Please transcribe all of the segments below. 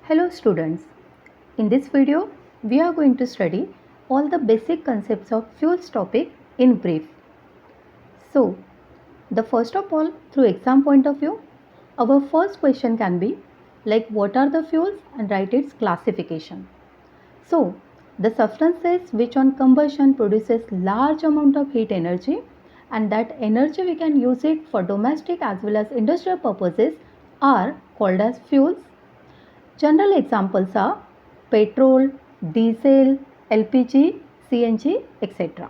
Hello students, in this video we are going to study all the basic concepts of fuels topic in brief. So, the first of all, through exam point of view, our first question can be like what are the fuels and write its classification. So, the substances which on combustion produces large amount of heat energy and that energy we can use it for domestic as well as industrial purposes are called as fuels. General examples are petrol, diesel, LPG, CNG, etc.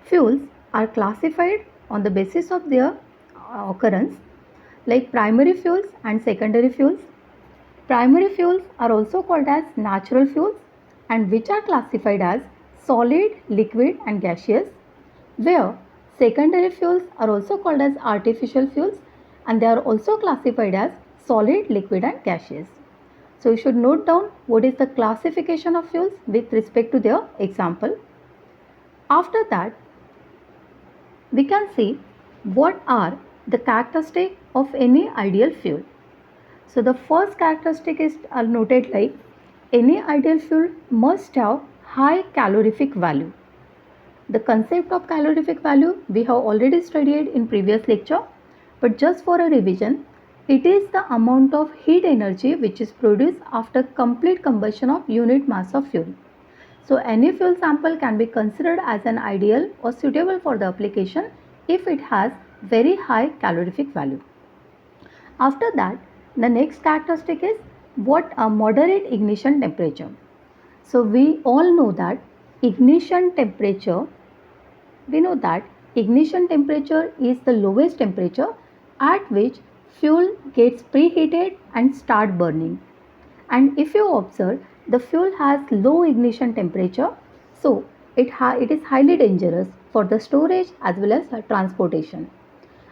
Fuels are classified on the basis of their occurrence like primary fuels and secondary fuels. Primary fuels are also called as natural fuels and which are classified as solid, liquid and gaseous, where secondary fuels are also called as artificial fuels and they are also classified as solid, liquid and gaseous. So you should note down what is the classification of fuels with respect to their example. After that, we can see what are the characteristics of any ideal fuel. So the first characteristic is noted like any ideal fuel must have high calorific value. The concept of calorific value we have already studied in previous lecture, but just for a revision, it is the amount of heat energy which is produced after complete combustion of unit mass of fuel. So any fuel sample can be considered as an ideal or suitable for the application if it has very high calorific value. After that, the next characteristic is what a moderate ignition temperature. So we all know that ignition temperature is the lowest temperature at which fuel gets preheated and start burning. And if you observe, the fuel has low ignition temperature, so it is highly dangerous for the storage as well as transportation.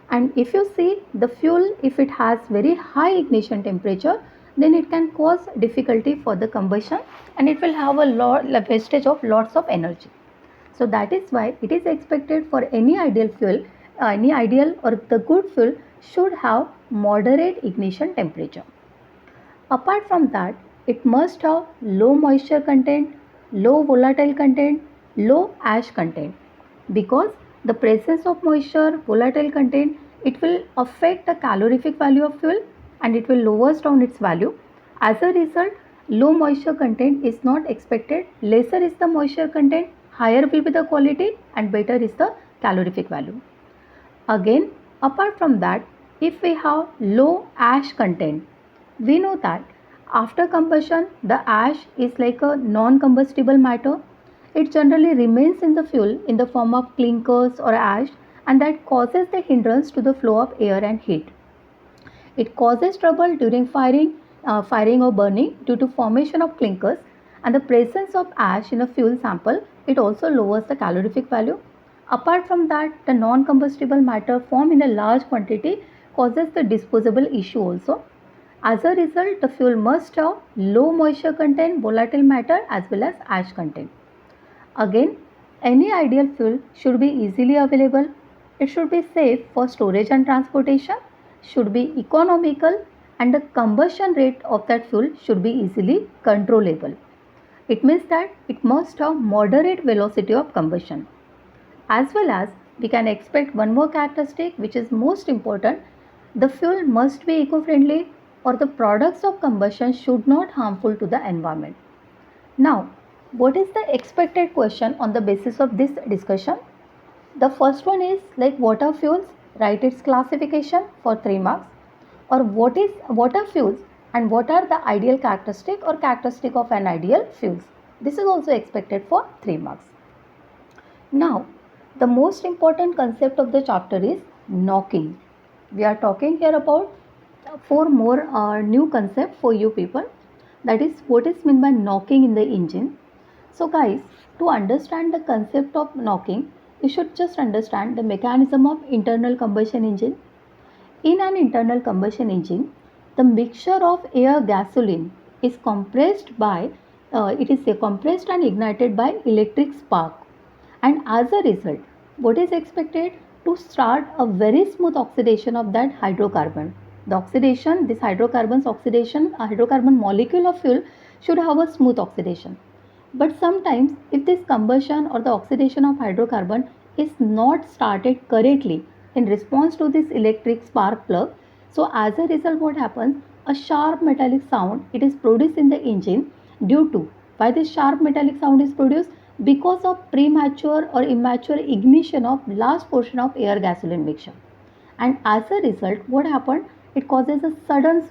And if you see the fuel, if it has very high ignition temperature, then it can cause difficulty for the combustion and it will have a wastage of lots of energy. So that is why it is expected for any ideal fuel, any ideal or the good fuel should have moderate ignition temperature. Apart from that, it must have low moisture content, low volatile content, low ash content, because the presence of moisture, volatile content, it will affect the calorific value of fuel and it will lower down its value. As a result, low moisture content is not expected. Lesser is the moisture content, higher will be the quality and better is the calorific value. Again, apart from that, if we have low ash content, we know that after combustion, the ash is like a non-combustible matter. It generally remains in the fuel in the form of clinkers or ash and that causes the hindrance to the flow of air and heat. It causes trouble during firing or burning due to formation of clinkers and the presence of ash in a fuel sample. It also lowers the calorific value. Apart from that, the non-combustible matter formed in a large quantity causes the disposable issue also. As a result, the fuel must have low moisture content, volatile matter as well as ash content. Again, any ideal fuel should be easily available. It should be safe for storage and transportation, should be economical and the combustion rate of that fuel should be easily controllable. It means that it must have moderate velocity of combustion. As well as we can expect one more characteristic which is most important, the fuel must be eco-friendly or the products of combustion should not harmful to the environment. Now, what is the expected question on the basis of this discussion? The first one is like what are fuels? Write its classification for 3 marks. Or what are fuels and what are the ideal characteristic or characteristic of an ideal fuels? This is also expected for 3 marks. Now, the most important concept of the chapter is knocking. We are talking here about 4 more new concepts for you people. That is what is meant by knocking in the engine. So guys, to understand the concept of knocking, you should just understand the mechanism of internal combustion engine. In an internal combustion engine, the mixture of air gasoline is compressed and ignited by electric spark. And as a result, what is expected? To start a very smooth oxidation of that hydrocarbon. The oxidation, this hydrocarbons oxidation, a hydrocarbon molecule of fuel should have a smooth oxidation. But sometimes if this combustion or the oxidation of hydrocarbon is not started correctly in response to this electric spark plug, so as a result what happens, a sharp metallic sound it is produced in the engine due to, why this sharp metallic sound is produced, because of premature or immature ignition of last portion of air gasoline mixture. And as a result what happened, it causes a sudden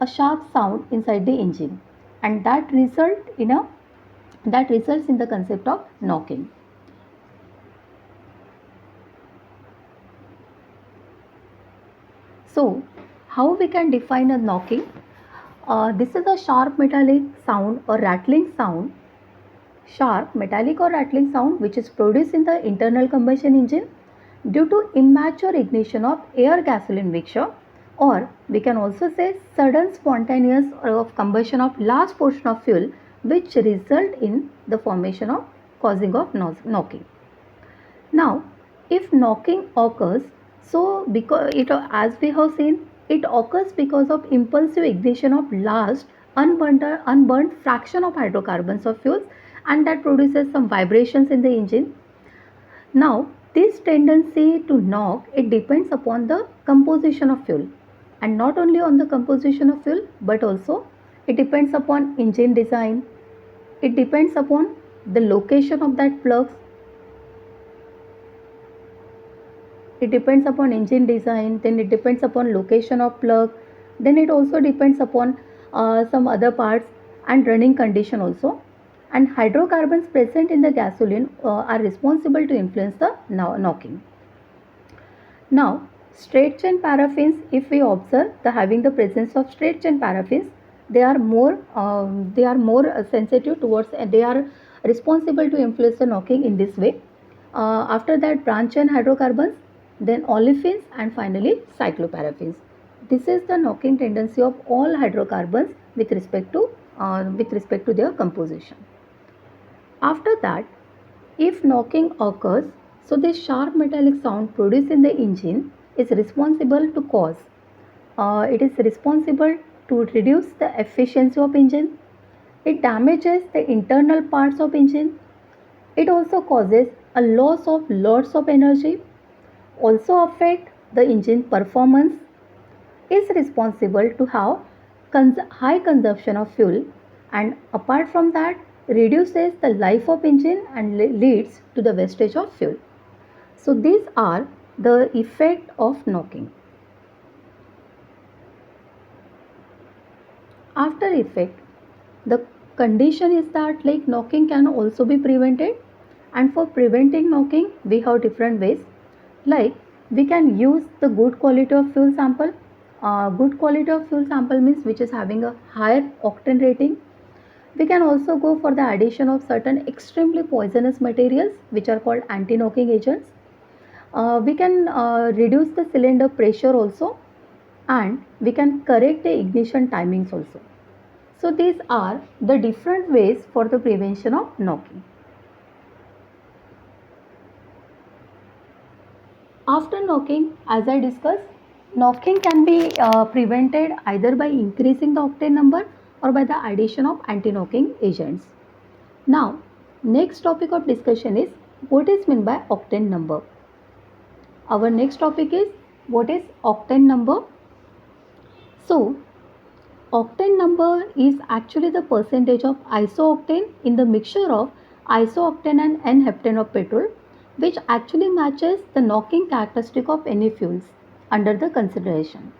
a sharp sound inside the engine, and that results in the concept of knocking. So how we can define a knocking? This is a sharp metallic sound or rattling sound, sharp metallic or rattling sound which is produced in the internal combustion engine due to immature ignition of air gasoline mixture, or we can also say sudden spontaneous of combustion of last portion of fuel which result in the formation of causing of knocking. Now if knocking occurs, so because it, as we have seen, it occurs because of impulsive ignition of last unburned fraction of hydrocarbons of fuels, and that produces some vibrations in the engine. Now this tendency to knock it depends upon the composition of fuel, and not only on the composition of fuel but also it depends upon engine design, it depends upon the location of that plugs, it depends upon engine design, then it depends upon location of plug, then it also depends upon some other parts and running condition also. And hydrocarbons present in the gasoline are responsible to influence the knocking. Now straight chain paraffins, if we observe the having the presence of straight chain paraffins, they are more sensitive towards, they are responsible to influence the knocking in this way. After that branch chain hydrocarbons, then olefins, and finally cycloparaffins. This is the knocking tendency of all hydrocarbons with respect to their composition. After that, if knocking occurs, so this sharp metallic sound produced in the engine is responsible to cause. It is responsible to reduce the efficiency of engine. It damages the internal parts of engine. It also causes a lots of energy, also affect the engine performance, is responsible to have high consumption of fuel, and apart from that reduces the life of engine and leads to the wastage of fuel. So these are the effect of knocking. After effect, the condition is that like knocking can also be prevented, and for preventing knocking we have different ways. Like we can use the good quality of fuel sample. Good quality of fuel sample means which is having a higher octane rating. We can also go for the addition of certain extremely poisonous materials which are called anti-knocking agents. We can reduce the cylinder pressure also, and we can correct the ignition timings also. So these are the different ways for the prevention of knocking. After knocking, as I discussed, knocking can be prevented either by increasing the octane number or by the addition of anti-knocking agents. Now, next topic of discussion is what is meant by octane number. Our next topic is what is octane number. So, octane number is actually the percentage of isooctane in the mixture of isooctane and N-heptane of petrol, which actually matches the knocking characteristic of any fuels under the consideration.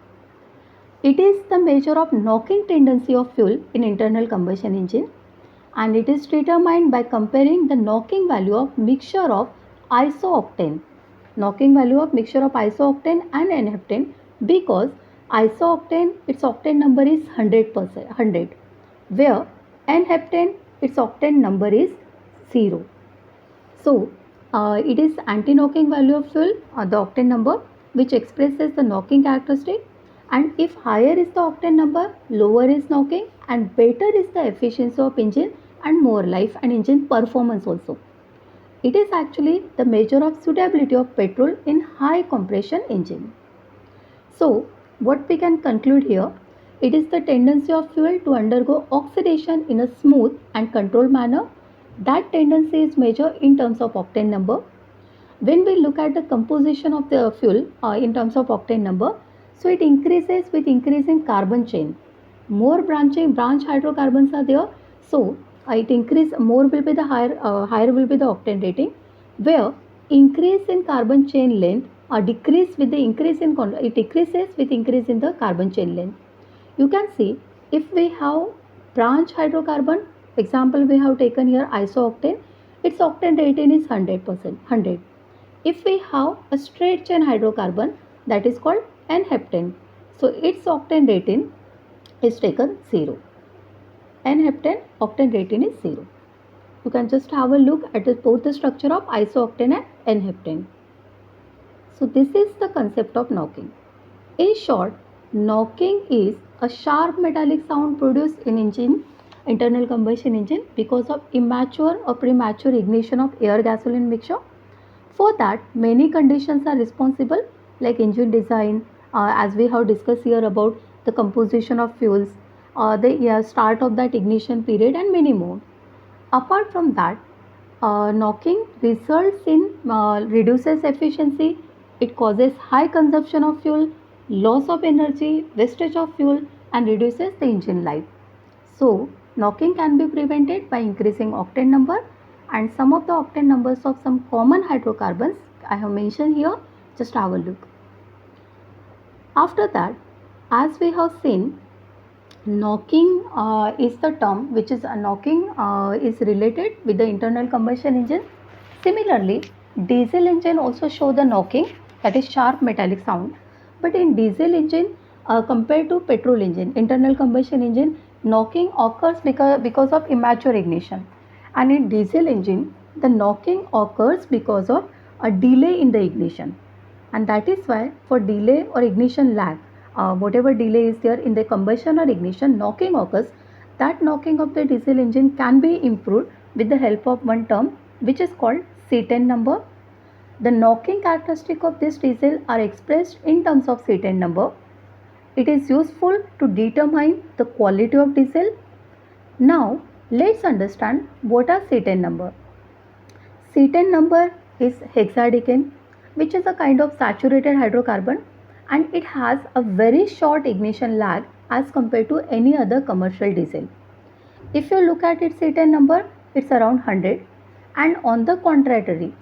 It is the measure of knocking tendency of fuel in internal combustion engine, and it is determined by comparing the knocking value of mixture of isooctane, and N-heptane, because isooctane its octane number is 100%, where N-heptane its octane number is 0. So it is anti-knocking value of fuel, the octane number, which expresses the knocking characteristic, and if higher is the octane number, lower is knocking, and better is the efficiency of engine and more life and engine performance also. It is actually the measure of suitability of petrol in high compression engine. So, what we can conclude here, it is the tendency of fuel to undergo oxidation in a smooth and controlled manner. That tendency is measured in terms of octane number. When we look at the composition of the fuel in terms of octane number, so it increases with increasing carbon chain. More branch hydrocarbons are there, so it increase more will be the higher will be the octane rating. Where increase in carbon chain length or decrease with the increase in it decreases with increase in the carbon chain length. You can see if we have branch hydrocarbon, example we have taken here isooctane, its octane rating is 100%, 100. If we have a straight chain hydrocarbon, that is called N-heptane. So its octane rating is taken 0. N-heptane octane rating is 0. You can just have a look at both the structure of isooctane and N-heptane. So this is the concept of knocking. In short, knocking is a sharp metallic sound produced in internal combustion engine because of immature or premature ignition of air gasoline mixture. For that, many conditions are responsible, like engine design, as we have discussed here about the composition of fuels, the start of that ignition period, and many more. Apart from that, knocking results in reduces efficiency. It causes high consumption of fuel, loss of energy, wastage of fuel, and reduces the engine life. So, knocking can be prevented by increasing octane number, and some of the octane numbers of some common hydrocarbons I have mentioned here. Just have a look. After that, as we have seen, knocking is the term which is knocking is related with the internal combustion engine. Similarly, diesel engine also show the knocking, that is sharp metallic sound. But in diesel engine compared to petrol engine, internal combustion engine, knocking occurs because of immature ignition. And in diesel engine, the knocking occurs because of a delay in the ignition. And that is why for delay or ignition lag, whatever delay is there in the combustion or ignition, knocking occurs. That knocking of the diesel engine can be improved with the help of one term which is called C10 number. The knocking characteristic of this diesel are expressed in terms of C10 number. It is useful to determine the quality of diesel. Now let's understand what are C10 number. C10 number is hexadecane, which is a kind of saturated hydrocarbon, and it has a very short ignition lag as compared to any other commercial diesel. If you look at its C10 number, it's around 100, and on the contrary,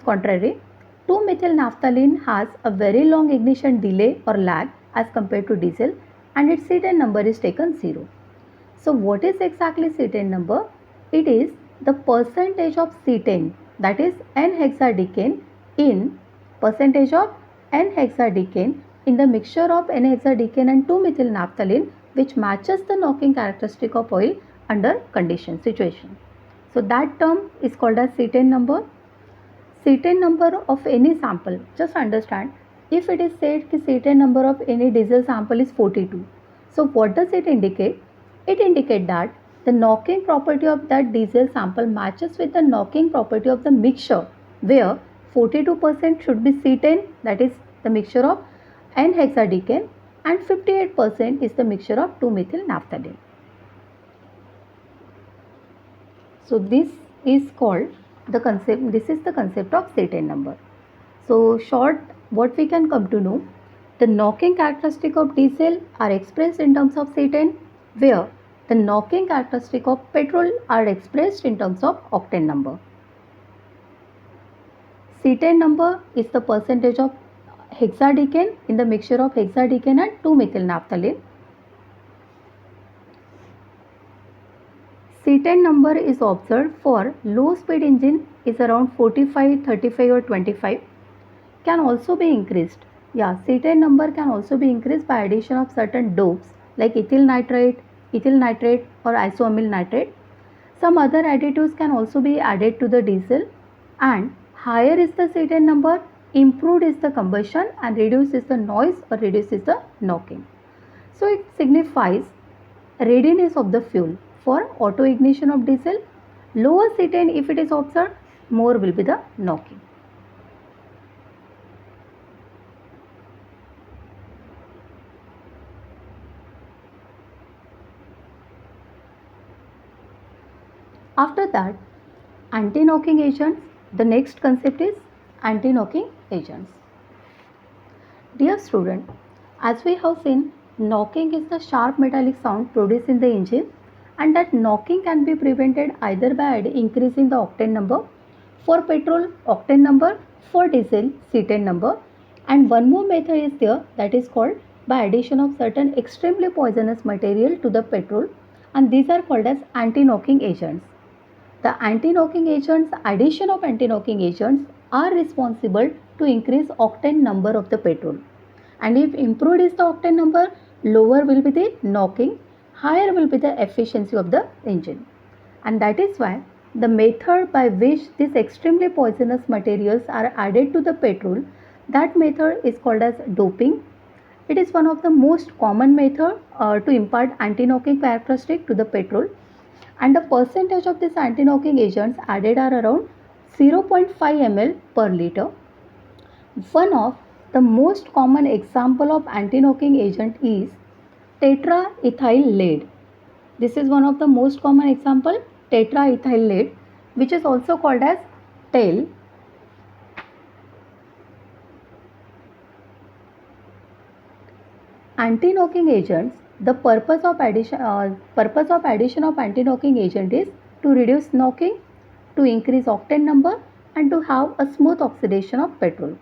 2-methyl naphthalene has a very long ignition delay or lag as compared to diesel, and its C10 number is taken 0. So what is exactly C10 number? It is the percentage of C10, that is N-hexadecane, in percentage of N-hexadecane in the mixture of N-hexadecane and 2-methyl naphthalene, which matches the knocking characteristic of oil under situation. So that term is called as C10 number. C10 number of any sample, just understand, if it is said that C10 number of any diesel sample is 42. So what does it indicate? It indicates that the knocking property of that diesel sample matches with the knocking property of the mixture, where 42% should be C10, that is the mixture of N-hexadecane, and 58% is the mixture of 2-methyl naphthalene. So this is called the concept, this is the concept of C10 number. So short, what we can come to know, the knocking characteristic of diesel are expressed in terms of C10, where the knocking characteristic of petrol are expressed in terms of octane number. C10 number is the percentage of hexadecane in the mixture of hexadecane and 2-methyl naphthalene. C10 number is observed for low speed engine is around 45, 35 or 25. Can also be increased. Yeah, C10 number can also be increased by addition of certain dopes like ethyl nitrate or isoamyl nitrate. Some other additives can also be added to the diesel, and higher is the C10 number, improved is the combustion and reduces the noise or reduces the knocking. So it signifies readiness of the fuel for auto ignition of diesel. Lower C10 if it is observed, more will be the knocking. After that, anti-knocking agents. The next concept is anti-knocking agents. Dear student, as we have seen, knocking is the sharp metallic sound produced in the engine, and that knocking can be prevented either by increasing the octane number, for petrol octane number, for diesel cetane number, and one more method is there, that is called by addition of certain extremely poisonous material to the petrol, and these are called as anti-knocking agents. The anti-knocking agents, addition of anti-knocking agents are responsible to increase octane number of the petrol. And if improved is the octane number, lower will be the knocking, higher will be the efficiency of the engine. And that is why the method by which these extremely poisonous materials are added to the petrol, that method is called as doping. It is one of the most common method to impart anti-knocking characteristic to the petrol, and the percentage of these anti-knocking agents added are around 0.5 ml per liter. One of the most common example of anti-knocking agent is tetraethyl lead. This is one of the most common example, tetraethyl lead, which is also called as TEL. Anti-knocking agents, the purpose of addition of anti-knocking agent is to reduce knocking, to increase octane number, and to have a smooth oxidation of petrol.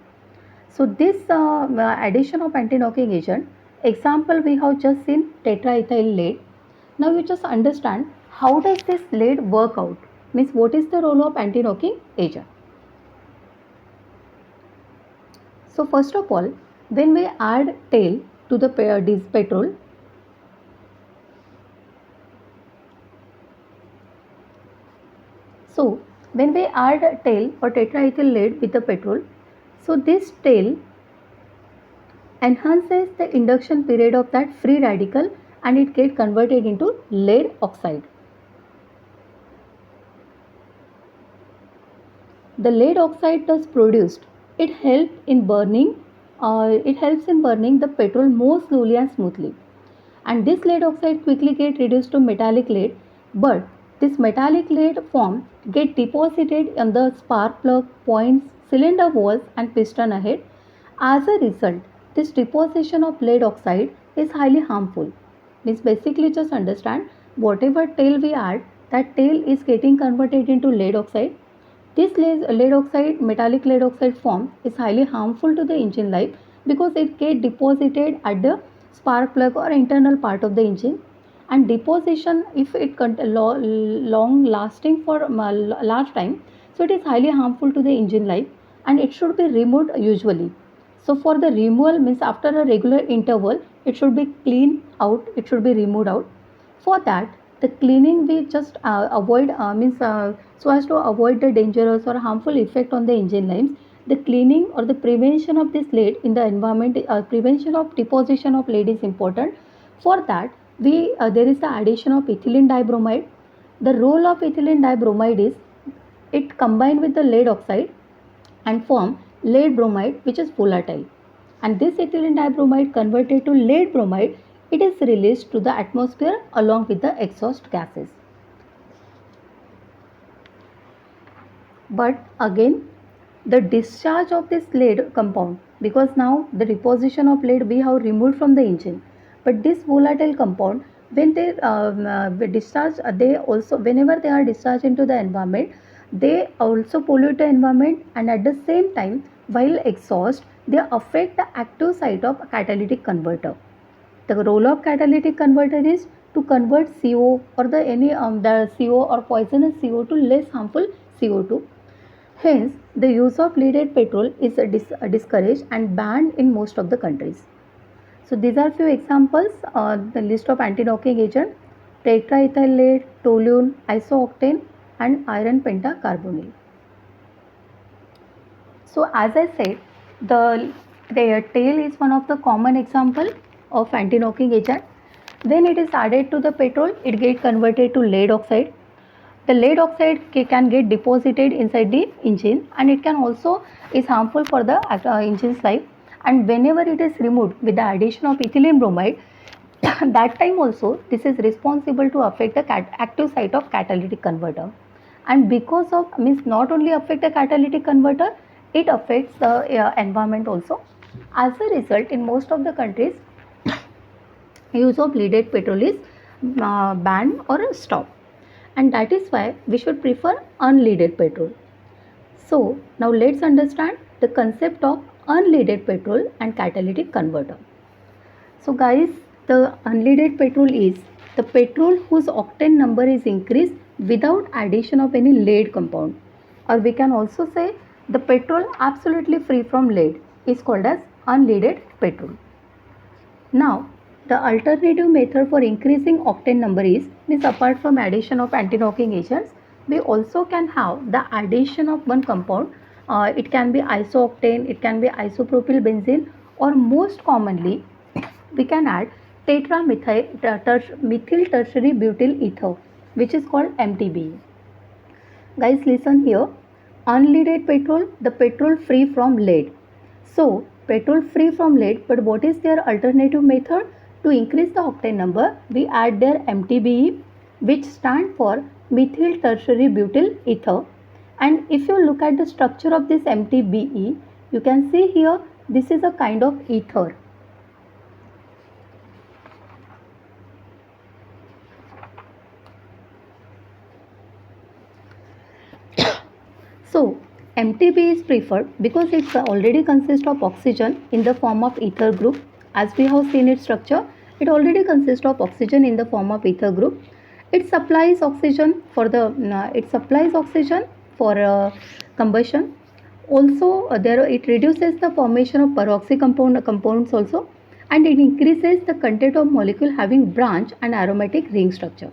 So this addition of anti-knocking agent, example we have just seen tetraethyl lead. Now you just understand how does this lead work out, means what is the role of anti-knocking agent. So first of all, when we add TEL to the petrol, so when we add TEL or tetraethyl lead with the petrol, so this TEL enhances the induction period of that free radical and it gets converted into lead oxide. The lead oxide thus produced, it helps in burning the petrol more slowly and smoothly. And this lead oxide quickly get reduced to metallic lead, but this metallic lead form get deposited on the spark plug points, cylinder walls and piston ahead. As a result, this deposition of lead oxide is highly harmful. Means basically just understand, whatever tail we add, that tail is getting converted into lead oxide. This lead oxide, metallic lead oxide form is highly harmful to the engine life because it gets deposited at the spark plug or internal part of the engine, and deposition, if it long lasting for large time, so it is highly harmful to the engine life and it should be removed usually. So for the removal, means after a regular interval, it should be cleaned out, it should be removed out. For that, the cleaning we just avoid so as to avoid the dangerous or harmful effect on the engine lines, the cleaning or the prevention of this lead in the environment, prevention of deposition of lead is important. For that, we there is the addition of ethylene dibromide. The role of ethylene dibromide is it combine with the lead oxide and form lead bromide, which is volatile. And this ethylene dibromide converted to lead bromide, it is released to the atmosphere along with the exhaust gases. But again, the discharge of this lead compound, because now the deposition of lead we have removed from the engine, but this volatile compound, when they discharge, they also, whenever they are discharged into the environment, they also pollute the environment, and at the same time, while exhaust, they affect the active site of catalytic converter. The role of catalytic converter is to convert CO or the CO or poisonous CO to less harmful CO2. Hence, the use of leaded petrol is discouraged and banned in most of the countries. So these are few examples, the list of anti-knocking agent: tetraethyl lead, toluene, isooctane and iron pentacarbonyl. So as I said, the tail is one of the common example of anti-knocking agent. When it is added to the petrol, it gets converted to lead oxide. The lead oxide can get deposited inside the engine and it can also is harmful for the engine's life. And whenever it is removed with the addition of ethylene bromide, that time also this is responsible to affect the active site of catalytic converter. And because of means not only affect the catalytic converter, it affects the environment also. As a result, in most of the countries, use of leaded petrol is banned or stopped, and that is why we should prefer unleaded petrol. So now let's understand the concept of unleaded petrol and catalytic converter. So guys, the unleaded petrol is the petrol whose octane number is increased without addition of any lead compound, or we can also say the petrol absolutely free from lead is called as unleaded petrol. Now, the alternative method for increasing octane number is means apart from addition of anti-knocking agents, we also can have the addition of one compound. It can be isooctane, it can be isopropyl benzene, or most commonly we can add methyl tertiary butyl ether, which is called MTBE. Guys, listen here. Unleaded petrol, the petrol free from lead. So, petrol free from lead, but what is their alternative method? To increase the octane number, we add their MTBE, which stand for methyl tertiary butyl ether. And if you look at the structure of this MTBE, you can see here this is a kind of ether. So, MTBE is preferred because it already consists of oxygen in the form of ether group. As we have seen its structure, it already consists of oxygen in the form of ether group. It supplies oxygen for combustion. Also, it reduces the formation of peroxy compounds also, and it increases the content of molecule having branch and aromatic ring structure.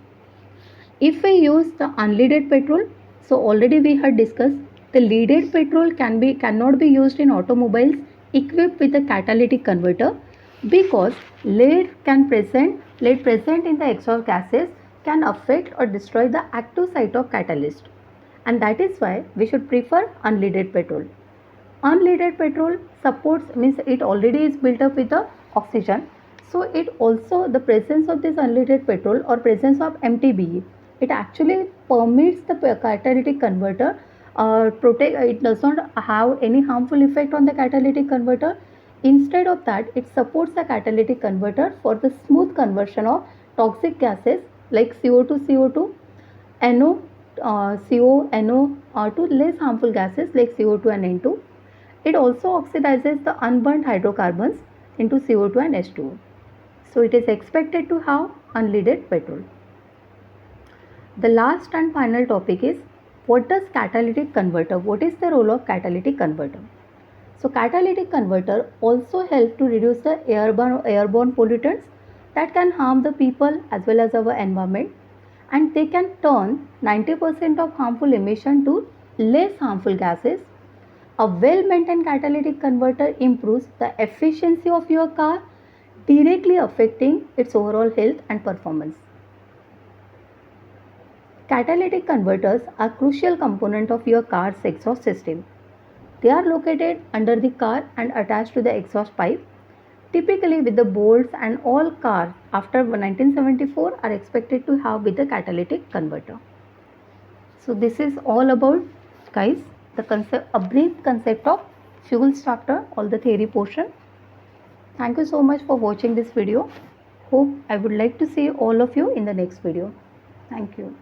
If we use the unleaded petrol, so already we had discussed the leaded petrol cannot be used in automobiles equipped with a catalytic converter because lead present in the exhaust gases can affect or destroy the active site of catalyst, and that is why we should prefer unleaded petrol. Unleaded petrol supports means it already is built up with the oxygen, so it also the presence of this unleaded petrol or presence of MTBE, it actually permits the catalytic converter it does not have any harmful effect on the catalytic converter. Instead of that, it supports the catalytic converter for the smooth conversion of toxic gases like CO2 CO2 NO CO NO to less harmful gases like CO2 and N2. It also oxidizes the unburnt hydrocarbons into CO2 and H2O. So it is expected to have unleaded petrol. The last and final topic is what does catalytic converter? What is the role of catalytic converter? So catalytic converter also help to reduce the airborne pollutants that can harm the people as well as our environment, and they can turn 90% of harmful emission to less harmful gases. A well-maintained catalytic converter improves the efficiency of your car, directly affecting its overall health and performance. Catalytic converters are crucial component of your car's exhaust system. They are located under the car and attached to the exhaust pipe. Typically with the bolts, and all cars after 1974 are expected to have with the catalytic converter. So this is all about, guys, a brief concept of fuel starter, all the theory portion. Thank you so much for watching this video. Hope I would like to see all of you in the next video. Thank you.